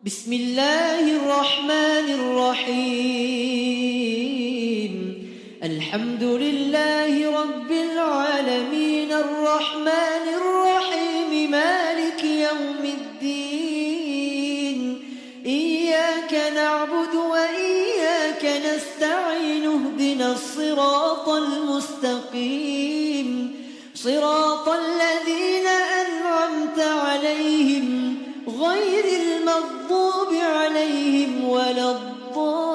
بسم الله الرحمن الرحيم. الحمد لله رب العالمين الرحمن الرحيم مالك يوم الدين. إياك نعبد وإياك نستعين اهدنا الصراط المستقيم صراط الذين أنعمت عليهم غير المغضوب عليهم ولا الضالين.